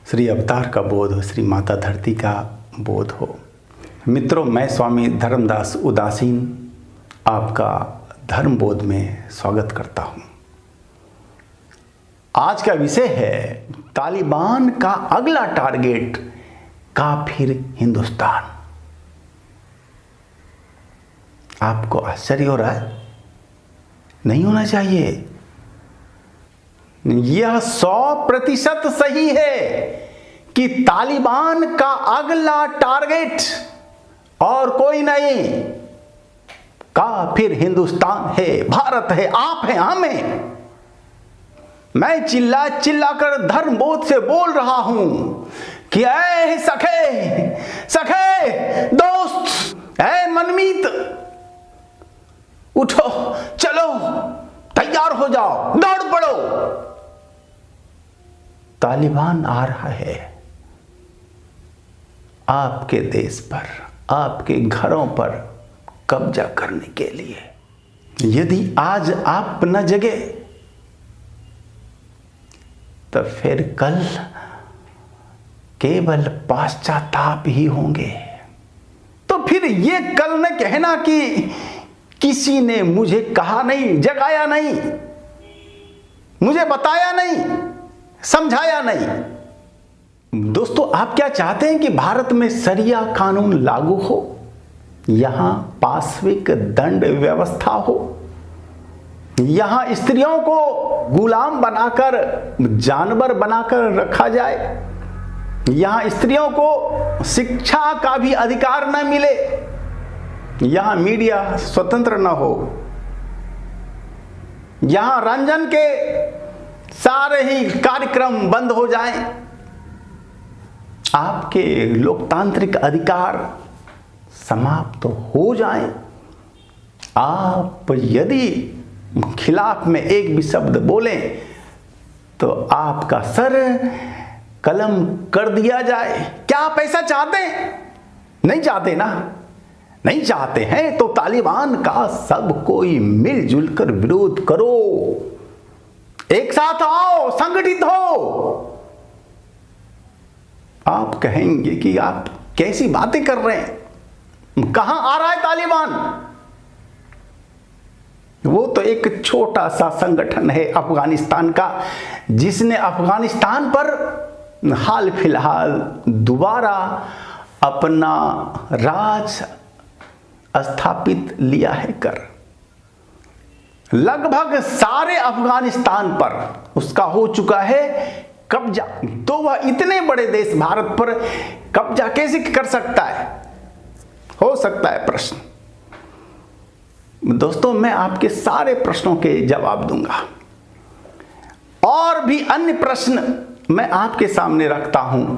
श्री अवतार का बोध हो, श्री माता धरती का बोध हो। मित्रों, मैं स्वामी धर्मदास उदासीन आपका धर्म बोध में स्वागत करता हूं। आज का विषय है तालिबान का अगला टारगेट काफिर हिंदुस्तान। आपको आश्चर्य हो रहा है? नहीं होना चाहिए। यह 100% सही है कि तालिबान का अगला टारगेट और कोई नहीं, काफिर हिंदुस्तान है, भारत है, आप हैं, हम हैं। मैं चिल्ला चिल्ला कर धर्म बोध से बोल रहा हूं कि ऐ सखे दोस्त, ऐ मनमीत, उठो, चलो, तैयार हो जाओ, दौड़ पड़ो। तालिबान आ रहा है आपके देश पर, आपके घरों पर कब्जा करने के लिए। यदि आज आप न जगे तो फिर कल केवल पश्चाताप ही होंगे। तो फिर ये कल न कहना कि किसी ने मुझे कहा नहीं, जगाया नहीं, मुझे बताया नहीं, समझाया नहीं। दोस्तों, आप क्या चाहते हैं कि भारत में शरिया कानून लागू हो, यहां पाशविक दंड व्यवस्था हो, यहां स्त्रियों को गुलाम बनाकर, जानवर बनाकर रखा जाए, यहां स्त्रियों को शिक्षा का भी अधिकार न मिले, यहां मीडिया स्वतंत्र न हो, यहां रंजन के सारे ही कार्यक्रम बंद हो जाएं, आपके लोकतांत्रिक अधिकार समाप्त हो जाएं। आप यदि खिलाफ में एक भी शब्द बोलें तो आपका सर कलम कर दिया जाए। क्या आप ऐसा चाहते हैं? नहीं चाहते ना? नहीं चाहते हैं तो तालिबान का सब कोई मिलजुल कर विरोध करो, एक साथ आओ, संगठित हो। आप कहेंगे कि आप कैसी बातें कर रहे हैं, कहां आ रहा है तालिबान? वो तो एक छोटा सा संगठन है अफगानिस्तान का, जिसने अफगानिस्तान पर हाल फिलहाल दोबारा अपना राज स्थापित लिया है कर। लगभग सारे अफगानिस्तान पर उसका हो चुका है कब्जा। तो वह इतने बड़े देश भारत पर कब्जा कैसे कर सकता है? हो सकता है प्रश्न। दोस्तों, मैं आपके सारे प्रश्नों के जवाब दूंगा, और भी अन्य प्रश्न मैं आपके सामने रखता हूं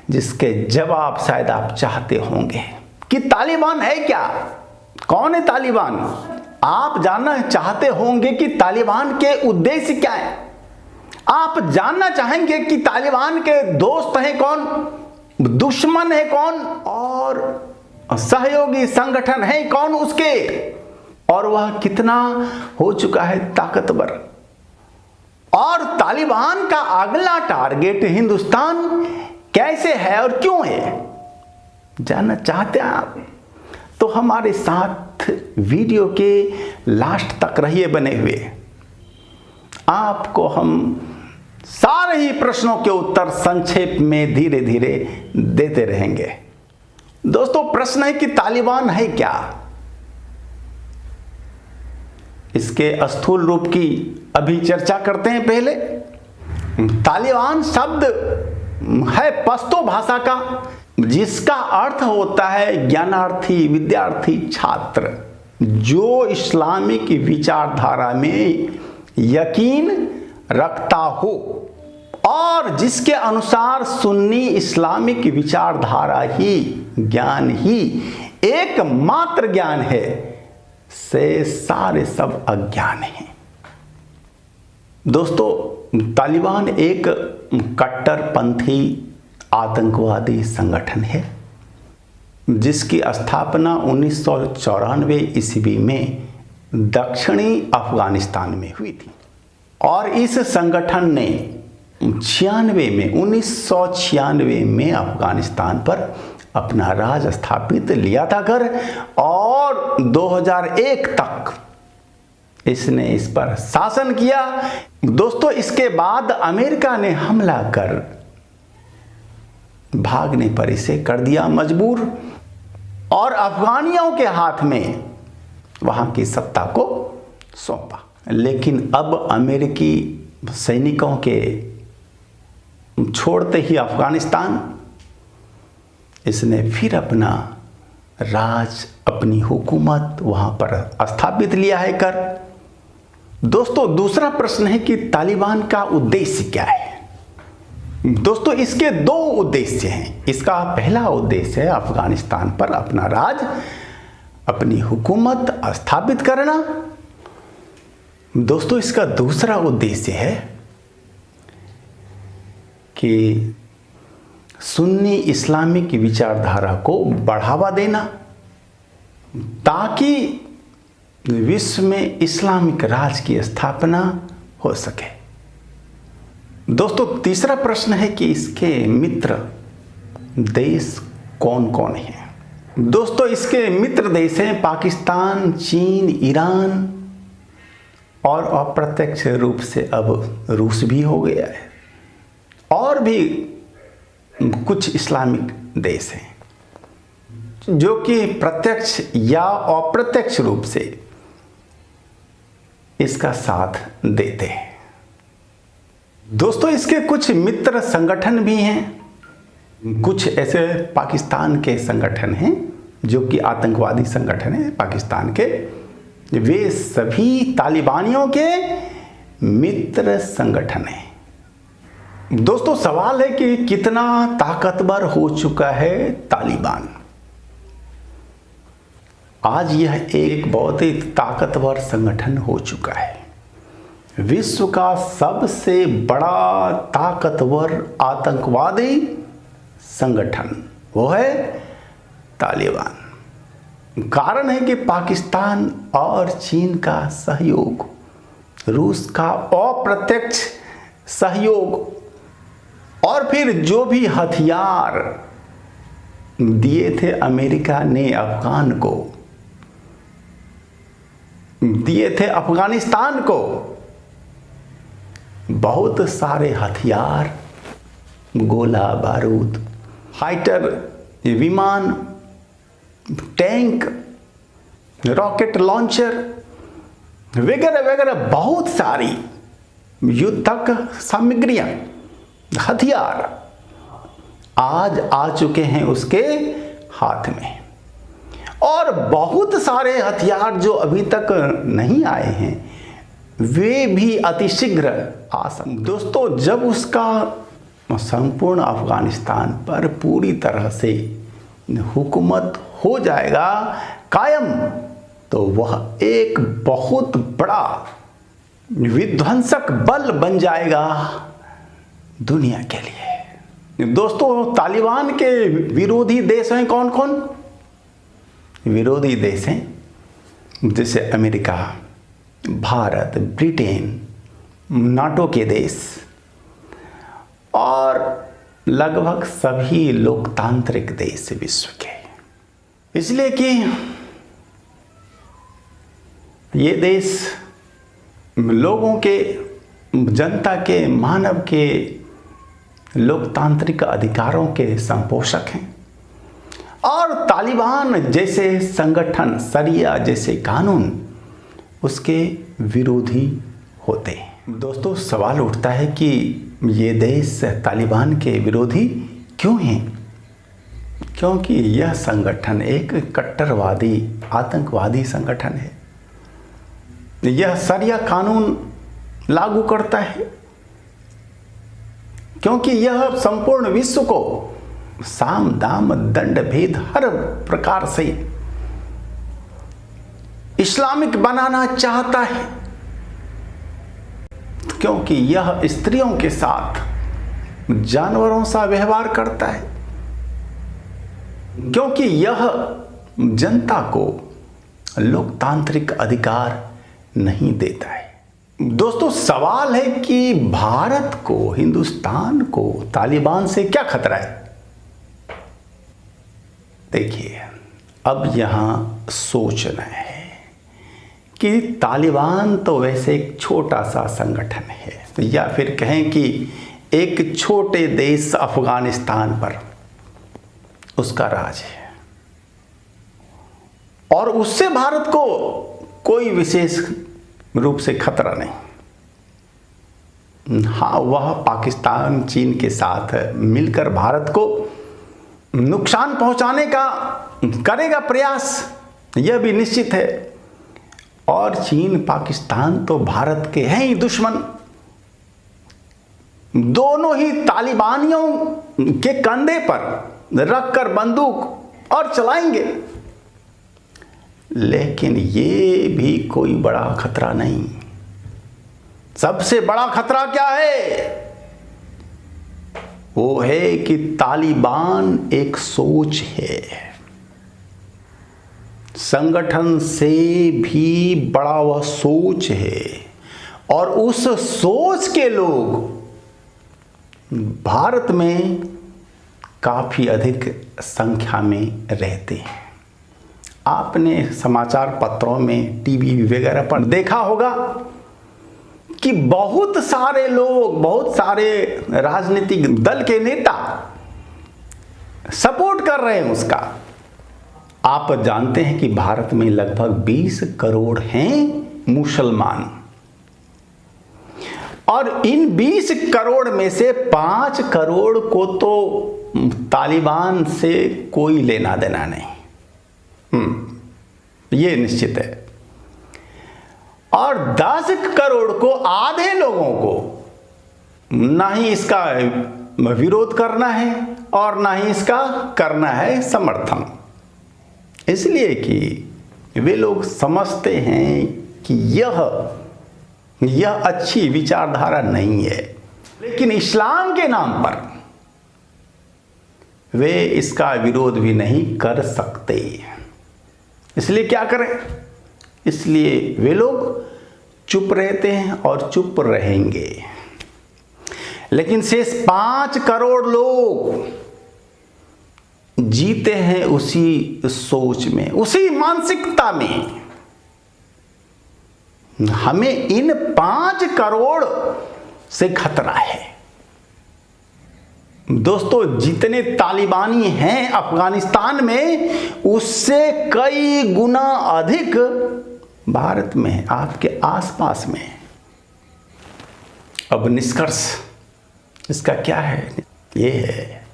जिसके जवाब शायद आप चाहते होंगे कि तालिबान है क्या, कौन है तालिबान। आप जानना चाहते होंगे कि तालिबान के उद्देश्य क्या है। आप जानना चाहेंगे कि तालिबान के दोस्त हैं कौन, दुश्मन है कौन, और सहयोगी संगठन है कौन उसके, और वह कितना हो चुका है ताकतवर। और तालिबान का अगला टारगेट हिंदुस्तान कैसे है और क्यों है, जानना चाहते हैं आप? तो हमारे साथ वीडियो के लास्ट तक रहिए बने हुए। आपको हम सारे ही प्रश्नों के उत्तर संक्षेप में धीरे धीरे देते रहेंगे। दोस्तों, प्रश्न है कि तालिबान है क्या। इसके स्थूल रूप की अभी चर्चा करते हैं। पहले तालिबान शब्द है पश्तो भाषा का, जिसका अर्थ होता है ज्ञानार्थी, विद्यार्थी, छात्र, जो इस्लामिक विचारधारा में यकीन रखता हो और जिसके अनुसार सुन्नी इस्लामिक विचारधारा ही ज्ञान ही एकमात्र ज्ञान है, से सारे सब अज्ञान हैं। दोस्तों, तालिबान एक कट्टरपंथी आतंकवादी संगठन है, जिसकी स्थापना 1994 ईस्वी में दक्षिणी अफगानिस्तान में हुई थी। और इस संगठन ने 1996 में अफगानिस्तान पर अपना राज स्थापित लिया था कर, और 2001 तक इसने इस पर शासन किया। दोस्तों, इसके बाद अमेरिका ने हमला कर भागने पर इसे कर दिया मजबूर, और अफगानियों के हाथ में वहां की सत्ता को सौंपा। लेकिन अब अमेरिकी सैनिकों के छोड़ते ही अफगानिस्तान, इसने फिर अपना राज, अपनी हुकूमत वहां पर स्थापित लिया है कर। दोस्तों, दूसरा प्रश्न है कि तालिबान का उद्देश्य क्या है। दोस्तों, इसके दो उद्देश्य हैं। इसका पहला उद्देश्य है अफगानिस्तान पर अपना राज, अपनी हुकूमत स्थापित करना। दोस्तों, इसका दूसरा उद्देश्य है कि सुन्नी इस्लामिक विचारधारा को बढ़ावा देना, ताकि विश्व में इस्लामिक राज की स्थापना हो सके। दोस्तों, तीसरा प्रश्न है कि इसके मित्र देश कौन कौन हैं। दोस्तों, इसके मित्र देश हैं पाकिस्तान, चीन, ईरान, और अप्रत्यक्ष रूप से अब रूस भी हो गया है, और भी कुछ इस्लामिक देश हैं जो कि प्रत्यक्ष या अप्रत्यक्ष रूप से इसका साथ देते हैं। दोस्तों, इसके कुछ मित्र संगठन भी हैं। कुछ ऐसे पाकिस्तान के संगठन हैं जो कि आतंकवादी संगठन हैं पाकिस्तान के, वे सभी तालिबानियों के मित्र संगठन हैं। दोस्तों, सवाल है कि कितना ताकतवर हो चुका है तालिबान। आज यह एक बहुत ही ताकतवर संगठन हो चुका है। विश्व का सबसे बड़ा ताकतवर आतंकवादी संगठन वो है तालिबान। कारण है कि पाकिस्तान और चीन का सहयोग, रूस का अप्रत्यक्ष सहयोग, और फिर जो भी हथियार दिए थे अमेरिका ने अफगान को, दिए थे अफगानिस्तान को, बहुत सारे हथियार, गोला बारूद, फाइटर विमान, टैंक, रॉकेट लॉन्चर वगैरह वगैरह बहुत सारी युद्धक सामग्रियां, हथियार आज आ चुके हैं उसके हाथ में। और बहुत सारे हथियार जो अभी तक नहीं आए हैं वे भी अतिशीघ्र आ सकते। दोस्तों, जब उसका संपूर्ण अफगानिस्तान पर पूरी तरह से हुकूमत हो जाएगा कायम, तो वह एक बहुत बड़ा विध्वंसक बल बन जाएगा दुनिया के लिए। दोस्तों, तालिबान के विरोधी देश हैं कौन कौन? विरोधी देश हैं जैसे अमेरिका, भारत, ब्रिटेन, नाटो के देश, और लगभग सभी लोकतांत्रिक देश विश्व के। इसलिए कि ये देश लोगों के, जनता के, मानव के लोकतांत्रिक अधिकारों के संपोषक हैं, और तालिबान जैसे संगठन, शरिया जैसे कानून उसके विरोधी होते हैं। दोस्तों, सवाल उठता है कि ये देश तालिबान के विरोधी क्यों हैं? क्योंकि यह संगठन एक कट्टरवादी आतंकवादी संगठन है। यह शरिया कानून लागू करता है, क्योंकि यह संपूर्ण विश्व को साम दाम दंड भेद हर प्रकार से इस्लामिक बनाना चाहता है, क्योंकि यह स्त्रियों के साथ जानवरों सा व्यवहार करता है, क्योंकि यह जनता को लोकतांत्रिक अधिकार नहीं देता है। दोस्तों सवाल है कि भारत को, हिंदुस्तान को तालिबान से क्या खतरा है? देखिए, अब यहां सोचना है कि तालिबान तो वैसे एक छोटा सा संगठन है, या फिर कहें कि एक छोटे देश अफगानिस्तान पर उसका राज है, और उससे भारत को कोई विशेष रूप से खतरा नहीं। हाँ, वह पाकिस्तान, चीन के साथ मिलकर भारत को नुकसान पहुंचाने का करेगा प्रयास, यह भी निश्चित है। और चीन, पाकिस्तान तो भारत के हैं ही दुश्मन। दोनों ही तालिबानियों के कंधे पर रखकर बंदूक और चलाएंगे। लेकिन ये भी कोई बड़ा खतरा नहीं। सबसे बड़ा खतरा क्या है? वो है कि तालिबान एक सोच है, संगठन से भी बड़ा वह सोच है, और उस सोच के लोग भारत में काफी अधिक संख्या में रहते हैं। आपने समाचार पत्रों में, टीवी वगैरह पर देखा होगा कि बहुत सारे लोग, बहुत सारे राजनीतिक दल के नेता सपोर्ट कर रहे हैं उसका। आप जानते हैं कि भारत में लगभग 20 करोड़ हैं मुसलमान, और इन 20 करोड़ में से 5 करोड़ को तो तालिबान से कोई लेना देना नहीं, ये निश्चित है। और 10 करोड़ को, आधे लोगों को ना ही इसका विरोध करना है और ना ही इसका करना है समर्थन, इसलिए कि वे लोग समझते हैं कि यह अच्छी विचारधारा नहीं है। लेकिन इस्लाम के नाम पर वे इसका विरोध भी नहीं कर सकते, इसलिए क्या करें? इसलिए वे लोग चुप रहते हैं और चुप रहेंगे। लेकिन शेष 5 करोड़ लोग जीते हैं उसी सोच में, उसी मानसिकता में। हमें इन 5 करोड़ से खतरा है। दोस्तों, जितने तालिबानी हैं अफगानिस्तान में, उससे कई गुना अधिक भारत में, आपके आसपास में। अब निष्कर्ष इसका क्या है? ये है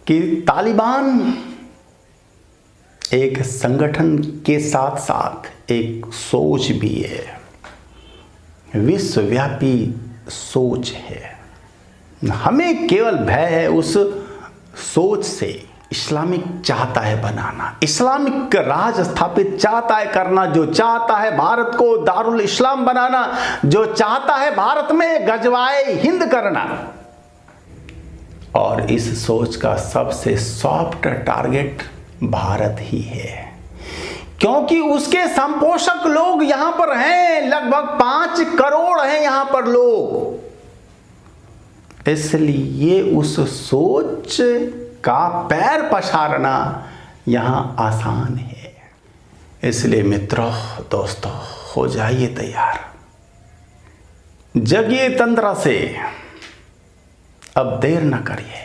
कि तालिबान एक संगठन के साथ साथ एक सोच भी है, विश्वव्यापी सोच है। हमें केवल भय है उस सोच से। इस्लामिक चाहता है बनाना, इस्लामिक राज स्थापित चाहता है करना, जो चाहता है भारत को दारुल इस्लाम बनाना, जो चाहता है भारत में गजवाए हिंद करना। और इस सोच का सबसे सॉफ्ट टारगेट भारत ही है, क्योंकि उसके संपोषक लोग यहां पर हैं, लगभग 5 करोड़ हैं यहां पर लोग। इसलिए उस सोच का पैर पसारना यहां आसान है। इसलिए मित्रों, दोस्तों, हो जाइए तैयार, जगिए तंद्रा से, अब देर ना करिए,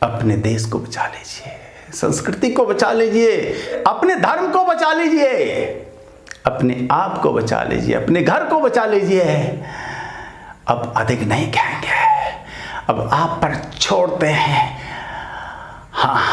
अपने देश को बचा लीजिए, संस्कृति को बचा लीजिए, अपने धर्म को बचा लीजिए, अपने आप को बचा लीजिए, अपने घर को बचा लीजिए। अब अधिक नहीं कहेंगे, अब आप पर छोड़ते हैं। हाँ,